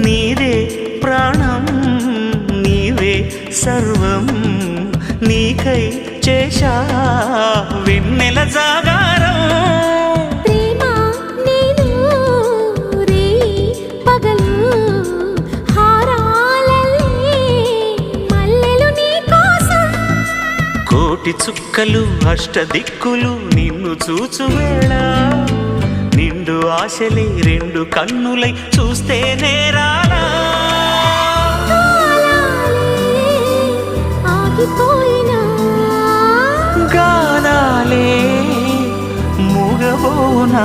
నీదే ప్రాణం నీవే సర్వం నీకై చేశా వెన్నెల జాగారం ప్రేమ నేను రే పగలు హారాలల్లే మల్లెలు నీ కోసం కోటి చుక్కలు అష్టదిక్కులు నిన్ను చూచువేళ నిండు ఆశలే రెండు కన్నులై చూస్తే నేరాలా ఆగిపోయినా గానాలే మూగబోనా